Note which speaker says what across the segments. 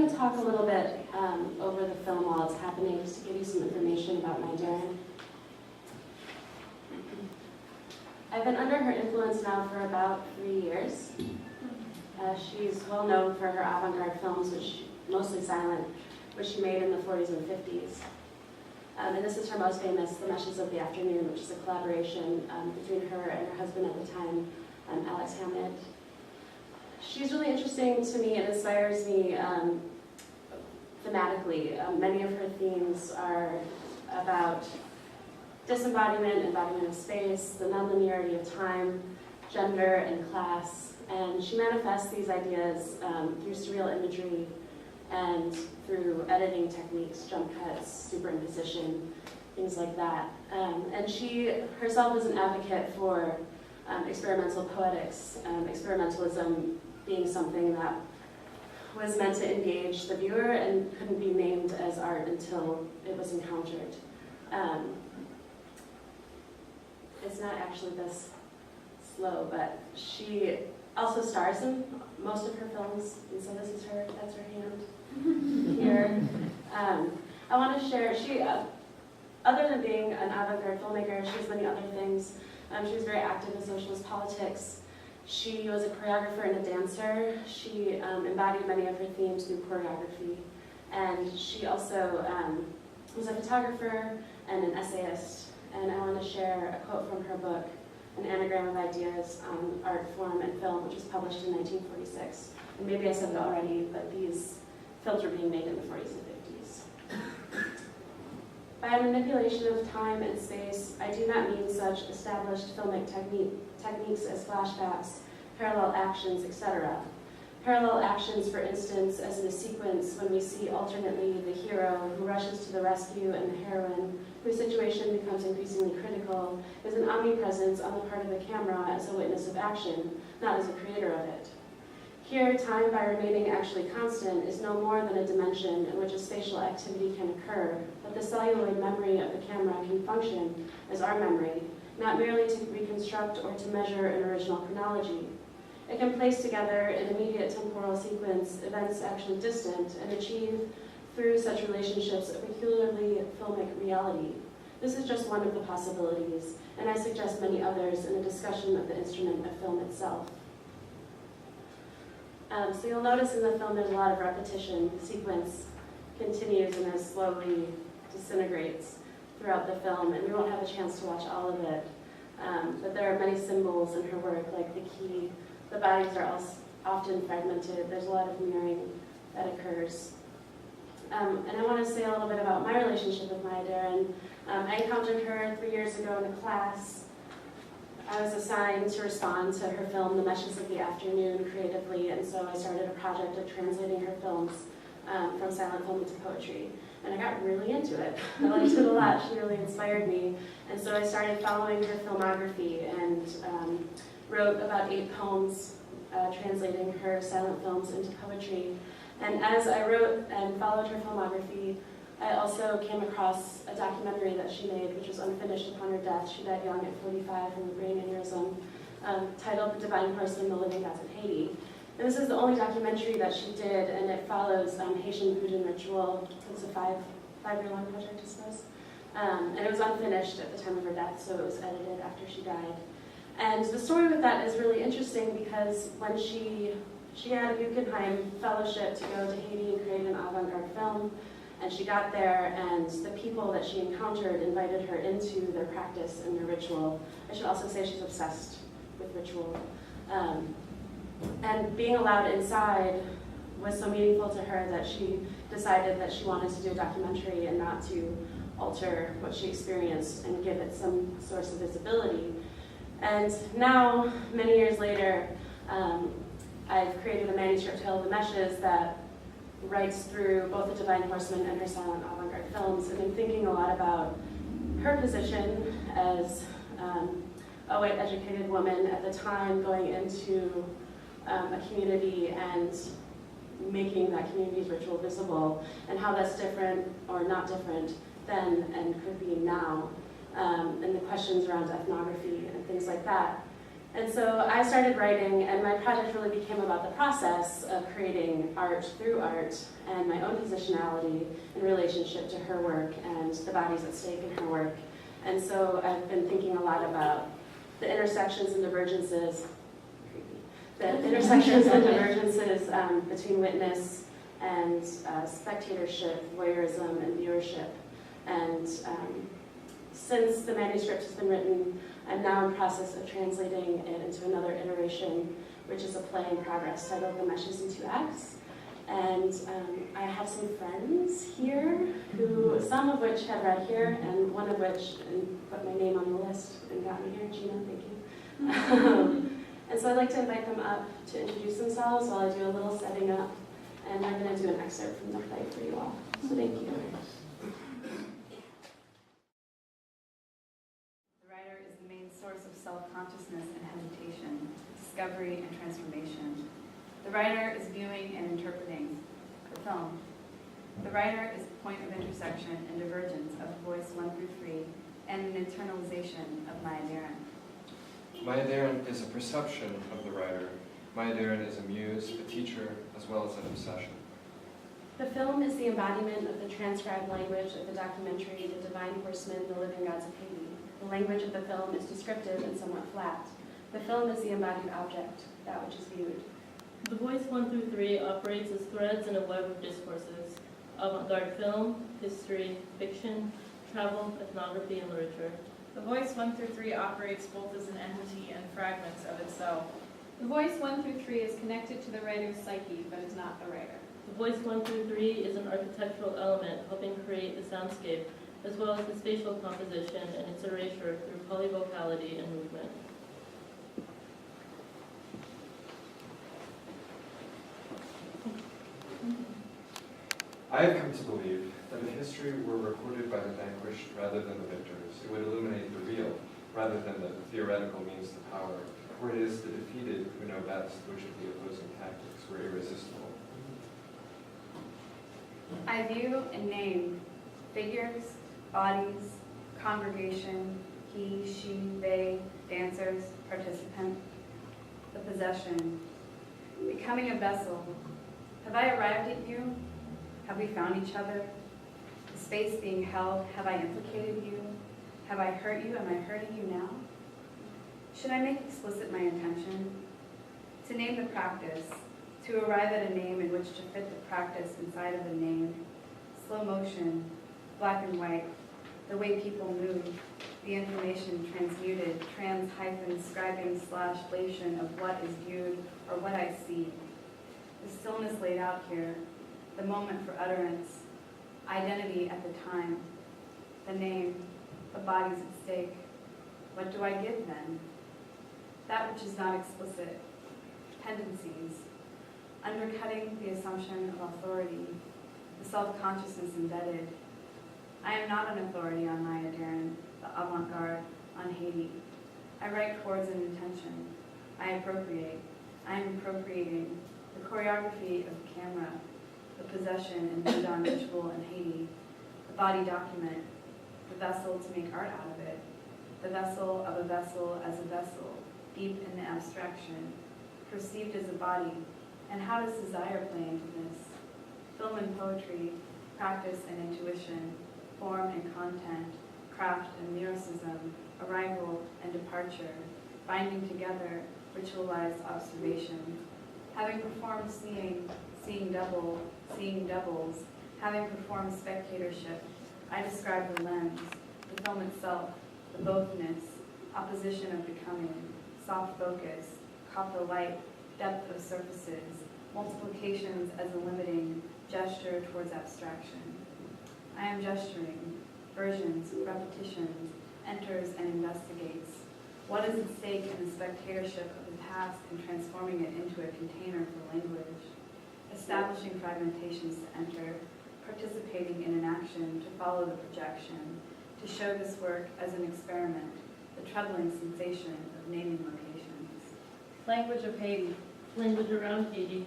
Speaker 1: going to talk a little bit over the film while it's happening, just to give you some information about my Darren. I've been under her influence now for about 3 years. She's well known for her avant-garde films, which mostly silent, which she made in the 40s and 50s. And this is her most famous, The Meshes of the Afternoon, which is a collaboration between her and her husband at the time, Alex Hammett. She's really interesting to me and inspires me thematically. Many of her themes are about disembodiment, embodiment of space, the nonlinearity of time, gender, and class. And she manifests these ideas through surreal imagery and through editing techniques, jump cuts, superimposition, things like that. And she herself is an advocate for experimental poetics, experimentalism being something that was meant to engage the viewer and couldn't be named as art until it was encountered. It's not actually this slow, but she also stars in most of her films, and so this is her, that's her hand here. I want to share, she, other than being an avant-garde filmmaker, she has many other things. She was very active in socialist politics. She was a choreographer and a dancer. She embodied many of her themes through choreography. And she also was a photographer and an essayist. And I want to share a quote from her book, An Anagram of Ideas on Art, Form, and Film, which was published in 1946. And maybe I said it already, but these films were being made in the 40s and 50s. By a manipulation of time and space, I do not mean such established filmic techniques as flashbacks, parallel actions, etc. Parallel actions, for instance, as in a sequence when we see alternately the hero who rushes to the rescue and the heroine, whose situation becomes increasingly critical, is an omnipresence on the part of the camera as a witness of action, not as a creator of it. Here, time, by remaining actually constant, is no more than a dimension in which a spatial activity can occur, but the celluloid memory of the camera can function as our memory, not merely to reconstruct or to measure an original chronology. It can place together in immediate temporal sequence events actually distant and achieve, through such relationships, a peculiarly filmic reality. This is just one of the possibilities, and I suggest many others in a discussion of the instrument of film itself. So you'll notice in the film there's a lot of repetition. The sequence continues and then slowly disintegrates throughout the film, and we won't have a chance to watch all of it. But there are many symbols in her work, like the key. The bodies are often fragmented. There's a lot of mirroring that occurs. And I want to say a little bit about my relationship with Maya Deren. I encountered her 3 years ago in a class. I was assigned to respond to her film, The Meshes of the Afternoon, creatively, and so I started a project of translating her films from silent film into poetry. And I got really into it. I liked it a lot. She really inspired me. And so I started following her filmography and wrote about 8 poems translating her silent films into poetry. And as I wrote and followed her filmography, I also came across a documentary that she made, which was unfinished upon her death. She died young at 45 from a brain aneurysm, titled The Divine Porcelain, The Living Gods of Haiti. And this is the only documentary that she did, and it follows Haitian voodoo ritual. It's a five-year-long project, I suppose. And it was unfinished at the time of her death, so it was edited after she died. And the story with that is really interesting because when she had a Guggenheim fellowship to go to Haiti and create an avant-garde film, and she got there, and the people that she encountered invited her into their practice and their ritual. I should also say she's obsessed with ritual. And being allowed inside was so meaningful to her that she decided that she wanted to do a documentary and not to alter what she experienced and give it some source of visibility. And now, many years later, I've created a manuscript titled The Meshes that writes through both The Divine Horseman and her silent avant-garde films, and I'm thinking a lot about her position as a white educated woman at the time going into a community and making that community's ritual visible, and how that's different or not different then and could be now, and the questions around ethnography and things like that. And so I started writing, and my project really became about the process of creating art through art and my own positionality in relationship to her work and the bodies at stake in her work. And so I've been thinking a lot about the intersections and divergences, between witness and spectatorship, voyeurism, and viewership. And since the manuscript has been written, I'm now in process of translating it into another iteration, which is a play in progress titled The Meshes in Two Acts. And I have some friends here, who, some of which have read here, and one of which put my name on the list and got me here. Gina, thank you. And so I'd like to invite them up to introduce themselves while I do a little setting up. And I'm going to do an excerpt from the play for you all. So thank you.
Speaker 2: The writer is the main source of self-consciousness and hesitation, discovery and transformation. The writer is viewing and interpreting the film. The writer is the point of intersection and divergence of voice 1 through 3 and an internalization of Maya Deren.
Speaker 3: Maya Deren is a perception of the writer. Maya Deren is a muse, a teacher, as well as an obsession.
Speaker 1: The film is the embodiment of the transcribed language of the documentary The Divine Horsemen, The Living Gods of Haiti. The language of the film is descriptive and somewhat flat. The film is the embodied object, that which is viewed.
Speaker 4: The voice 1 through 3 operates as threads in a web of discourses: avant-garde film, history, fiction, travel, ethnography, and literature.
Speaker 5: The voice 1 through 3 operates both as an entity and fragments of itself.
Speaker 6: The voice 1 through 3 is connected to the writer's psyche, but is not the writer.
Speaker 4: The voice 1 through 3 is an architectural element helping create the soundscape, as well as the spatial composition and its erasure through polyvocality and movement.
Speaker 3: I have come to believe that if history were recorded by the vanquished rather than the victors, it would illuminate the real rather than the theoretical means to power, for it is the defeated who know best which of the opposing tactics were irresistible.
Speaker 2: I view and name figures, bodies, congregation, he, she, they, dancers, participant, the possession, becoming a vessel. Have I arrived at you? Have we found each other? The space being held, have I implicated you? Have I hurt you? Am I hurting you now? Should I make explicit my intention? To name the practice, to arrive at a name in which to fit the practice inside of a name, slow motion, black and white, the way people move, the information transmuted, trans-scribing/lation of what is viewed or what I see. The stillness laid out here, the moment for utterance, identity at the time, the name, the bodies at stake. What do I give then? That which is not explicit, tendencies, undercutting the assumption of authority, the self-consciousness embedded. I am not an authority on Maya Deren, the avant-garde, on Haiti. I write towards an intention. I appropriate. I am appropriating the choreography of the camera, the possession and lead-on ritual in Haiti, the body document, the vessel to make art out of it, the vessel of a vessel as a vessel, deep in the abstraction, perceived as a body. And how does desire play into this? Film and poetry, practice and intuition, form and content, craft and lyricism, arrival and departure, binding together ritualized observation. Having performed seeing double, seeing doubles, having performed spectatorship, I describe the lens, the film itself, the bothness, opposition of becoming, soft focus, copper light, depth of surfaces, multiplications as a limiting gesture towards abstraction. I am gesturing, versions, repetitions, enters and investigates. What is at stake in the spectatorship of the past and transforming it into a container for language? Establishing fragmentations to enter, participating in an action to follow the projection, to show this work as an experiment, the troubling sensation of naming locations.
Speaker 5: Language of Haiti.
Speaker 4: Language around Haiti.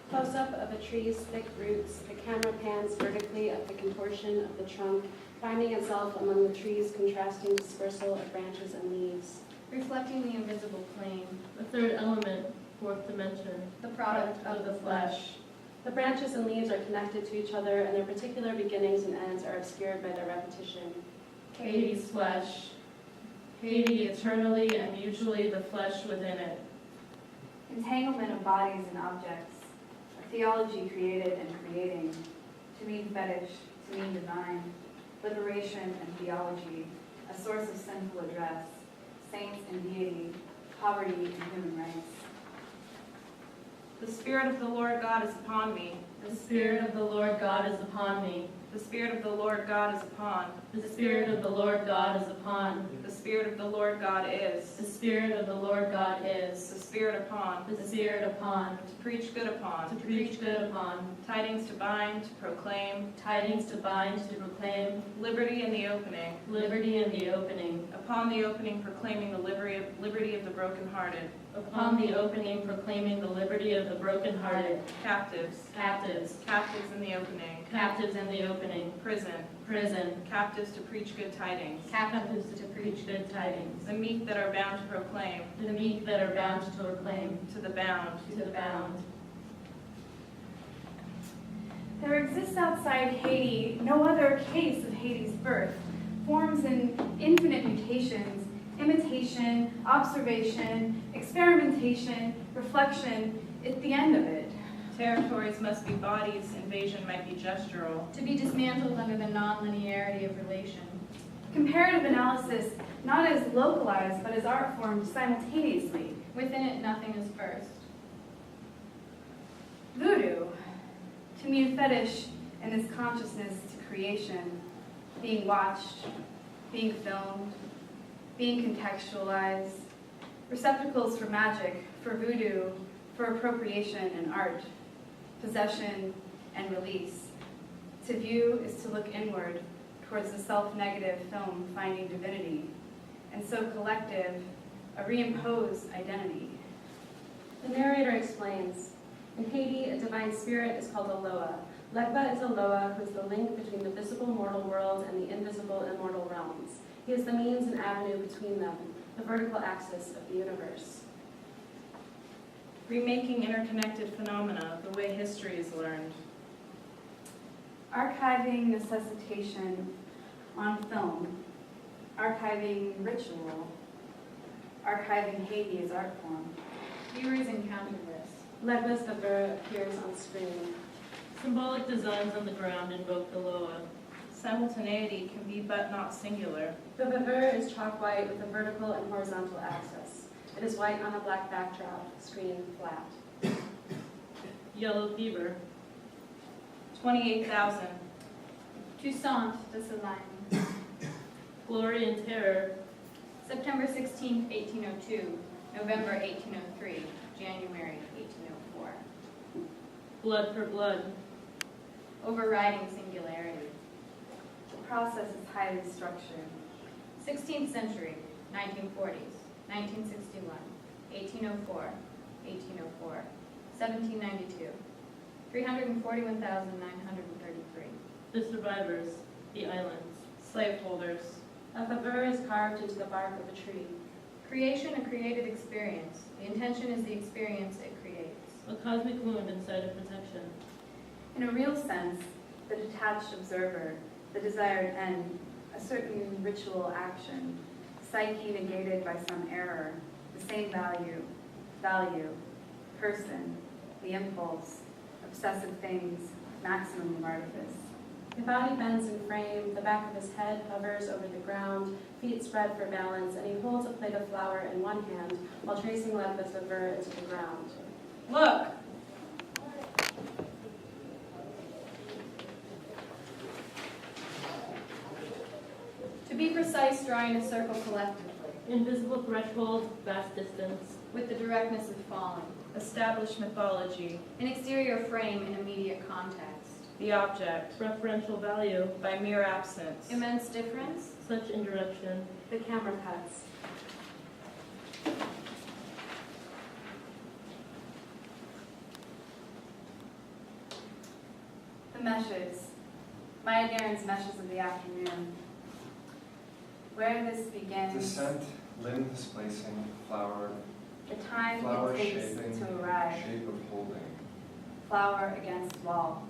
Speaker 1: Close-up of a tree's thick roots, the camera pans vertically up the contortion of the trunk, finding itself among the tree's contrasting dispersal of branches and leaves.
Speaker 6: reflecting the invisible plane,
Speaker 4: The third element, fourth dimension.
Speaker 6: the product of the flesh.
Speaker 1: The branches and leaves are connected to each other, and their particular beginnings and ends are obscured by their repetition.
Speaker 4: Hades' flesh. Hades eternally and mutually the flesh within it.
Speaker 2: Entanglement of bodies and objects, a theology created and creating, to mean fetish, to mean divine, liberation and theology, a source of sinful address, saints and deity, poverty and human rights.
Speaker 5: The Spirit of the Lord God is upon me.
Speaker 4: The Spirit of the Lord God is upon me.
Speaker 5: The Spirit of the Lord God is upon.
Speaker 4: The Spirit of the Lord God is upon.
Speaker 5: The Spirit of the Lord God is.
Speaker 4: The Spirit of the Lord God is.
Speaker 5: The Spirit upon.
Speaker 4: The Spirit upon.
Speaker 5: To preach good upon.
Speaker 4: To preach good upon.
Speaker 5: Tidings to bind, to proclaim.
Speaker 4: Tidings to bind, to proclaim.
Speaker 5: Liberty in the opening.
Speaker 4: Liberty in the opening.
Speaker 5: Upon the opening proclaiming the liberty of the brokenhearted.
Speaker 4: Upon the opening proclaiming the liberty of the brokenhearted.
Speaker 5: Captives.
Speaker 4: Captives.
Speaker 5: Captives in the opening.
Speaker 4: Captives in the opening.
Speaker 5: Prison.
Speaker 4: Prison.
Speaker 5: Captives to preach good tidings.
Speaker 4: Captives to preach good tidings.
Speaker 5: The meek that are bound to proclaim.
Speaker 4: The meek that are bound to proclaim.
Speaker 5: To the bound.
Speaker 4: To the bound.
Speaker 2: There exists outside Haiti no other case of Hades' birth, forms in infinite mutations, imitation, observation, experimentation, reflection, at the end of it.
Speaker 5: Territories must be bodies, invasion might be gestural.
Speaker 6: To be dismantled under the non-linearity of relation.
Speaker 2: Comparative analysis, not as localized, but as art formed simultaneously.
Speaker 6: Within it, nothing is first.
Speaker 2: Voodoo, to mean fetish in this consciousness to creation, being watched, being filmed, being contextualized, receptacles for magic, for voodoo, for appropriation and art, possession and release. To view is to look inward towards the self-negative film finding divinity, and so collective, a reimposed identity.
Speaker 1: The narrator explains, in Haiti, a divine spirit is called a Loa. Legba is a Loa who is the link between the visible mortal world and the invisible immortal realms. He is the means and avenue between them, the vertical axis of the universe.
Speaker 5: Remaking interconnected phenomena, the way history is learned.
Speaker 2: Archiving necessitation on film, archiving ritual, archiving Haiti as art form.
Speaker 6: Viewers encounter this.
Speaker 1: Legba's Vavura appears on screen.
Speaker 4: Symbolic designs on the ground invoke the Loa.
Speaker 5: Simultaneity can be but not singular.
Speaker 1: The Vavura is chalk white with a vertical and horizontal axis. It is white on a black backdrop, screen flat.
Speaker 4: Yellow fever.
Speaker 5: 28,000.
Speaker 6: Toussaint de Salines.
Speaker 4: Glory and terror.
Speaker 6: September 16, 1802. November 1803. January 1804.
Speaker 4: Blood for blood.
Speaker 6: Overriding singularity.
Speaker 2: The process is highly structured.
Speaker 6: 16th century, 1940s, 1961, 1804, 1804, 1792, 341,933.
Speaker 4: The survivors. The islands.
Speaker 5: Slaveholders.
Speaker 1: A Vavura is carved into the bark of a tree.
Speaker 6: Creation, a created experience. The intention is the experience it creates.
Speaker 4: A cosmic wound inside of protection.
Speaker 2: In a real sense, the detached observer, the desired end, a certain ritual action, psyche negated by some error, the same value, person, the impulse, obsessive things, maximum of artifice.
Speaker 1: The body bends in frame, the back of his head hovers over the ground, feet spread for balance, and he holds a plate of flour in one hand while tracing Legba's Vavura into the ground.
Speaker 5: Look!
Speaker 6: To be precise, drawing a circle collectively,
Speaker 4: Invisible threshold, vast distance.
Speaker 6: with the directness of falling.
Speaker 5: Established mythology.
Speaker 6: An exterior frame in immediate context.
Speaker 5: The object.
Speaker 4: Referential value.
Speaker 5: By mere absence.
Speaker 6: Immense difference.
Speaker 4: Such indirection.
Speaker 1: The camera cuts.
Speaker 2: The meshes, Maya Daren's meshes of the afternoon. Where this begins,
Speaker 3: Descent, limb displacing, flower,
Speaker 2: the time
Speaker 3: flower
Speaker 2: it takes
Speaker 3: shaping,
Speaker 2: to arrive,
Speaker 3: shape of holding.
Speaker 2: flower against wall.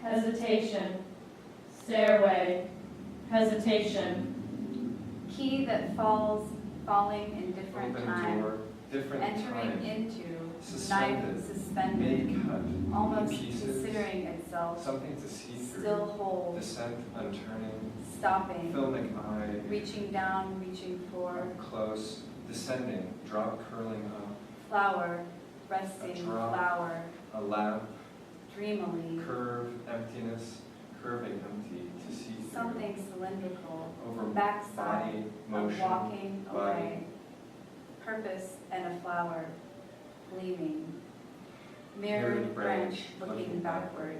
Speaker 4: Hesitation, stairway, hesitation,
Speaker 2: Key that falling in different
Speaker 3: Open
Speaker 2: time,
Speaker 3: door, different
Speaker 2: entering
Speaker 3: time.
Speaker 2: into,
Speaker 3: Suspended,
Speaker 2: knife suspended,
Speaker 3: mid-cut,
Speaker 2: almost
Speaker 3: pieces,
Speaker 2: considering itself,
Speaker 3: something to see through.
Speaker 2: still whole,
Speaker 3: Descent, unturning,
Speaker 2: stopping,
Speaker 3: filmic eye,
Speaker 2: reaching down, reaching for,
Speaker 3: up close, descending, drop curling up,
Speaker 2: flower, resting,
Speaker 3: A drop.
Speaker 2: flower,
Speaker 3: a lap,
Speaker 2: dreamily,
Speaker 3: curve, emptiness, curving empty, to see through.
Speaker 2: something cylindrical,
Speaker 3: Over
Speaker 2: backside
Speaker 3: body,
Speaker 2: of
Speaker 3: motion,
Speaker 2: walking
Speaker 3: body.
Speaker 2: away, purpose and a flower, gleaming, mirrored branch looking backward,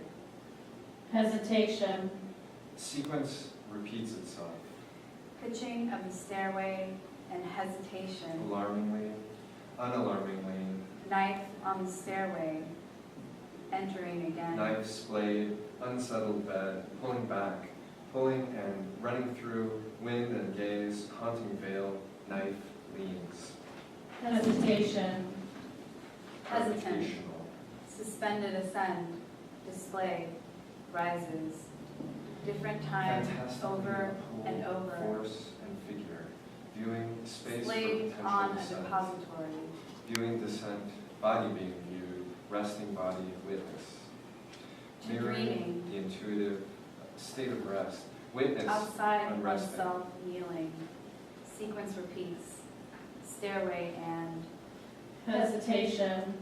Speaker 4: hesitation,
Speaker 3: Sequence repeats itself,
Speaker 2: pitching of the stairway and hesitation,
Speaker 3: alarmingly, unalarmingly,
Speaker 2: knife on the stairway, entering again,
Speaker 3: knife splayed, unsettled bed, pulling back, pulling and running through, wind and gaze, haunting veil, knife leans.
Speaker 4: hesitation,
Speaker 2: hesitant,
Speaker 3: Gravitational,
Speaker 2: suspended ascend, display, rises, different time,
Speaker 3: fantastic
Speaker 2: over
Speaker 3: pull,
Speaker 2: and over,
Speaker 3: force and figure, viewing space for
Speaker 2: laid
Speaker 3: potential
Speaker 2: on a
Speaker 3: descent,
Speaker 2: depository,
Speaker 3: viewing descent, body being viewed, resting body witness,
Speaker 2: to
Speaker 3: mirroring
Speaker 2: dreaming,
Speaker 3: the intuitive state of rest, witness
Speaker 2: outside
Speaker 3: unresting.
Speaker 2: oneself kneeling, sequence repeats, stairway and
Speaker 4: hesitation,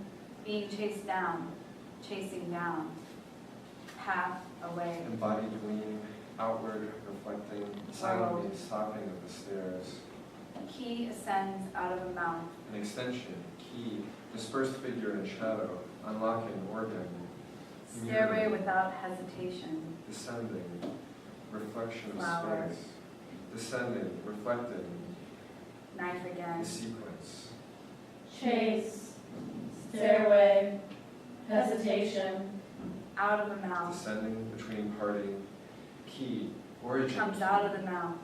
Speaker 2: being chased down, chasing down, path away,
Speaker 3: Embodied gleam, outward, reflecting, silently stopping of the stairs.
Speaker 2: key ascends out of a mouth,
Speaker 3: An extension, key, dispersed figure and shadow, unlocking organ,
Speaker 2: stairway
Speaker 3: mirroring,
Speaker 2: without hesitation,
Speaker 3: descending, reflection of
Speaker 2: Flower.
Speaker 3: space, descending, reflected,
Speaker 2: knife
Speaker 3: the
Speaker 2: again,
Speaker 3: sequence,
Speaker 4: chase, stairway, hesitation,
Speaker 2: out of the mouth,
Speaker 3: descending between parting, key, origin,
Speaker 2: comes out of the mouth,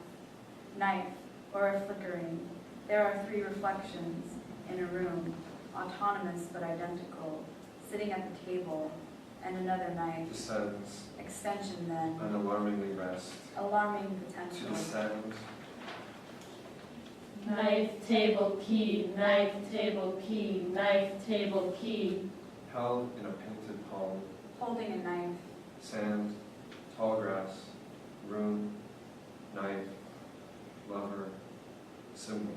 Speaker 2: knife or a flickering. There are three reflections in a room, autonomous but identical, sitting at the table, and another knife,
Speaker 3: descends,
Speaker 2: extension then,
Speaker 3: unalarmingly rest,
Speaker 2: alarming
Speaker 3: to
Speaker 2: potential,
Speaker 3: descend,
Speaker 4: knife, table, key, knife, table, key, knife, table, key,
Speaker 3: held in a painted palm,
Speaker 2: holding a knife,
Speaker 3: sand, tall grass, room, knife, lover, symbol.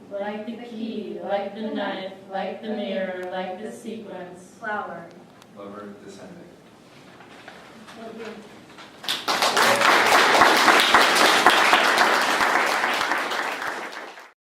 Speaker 4: like the key, like the knife, like the mirror, like the sequence.
Speaker 2: flower,
Speaker 3: Lover descending.
Speaker 2: Thank you.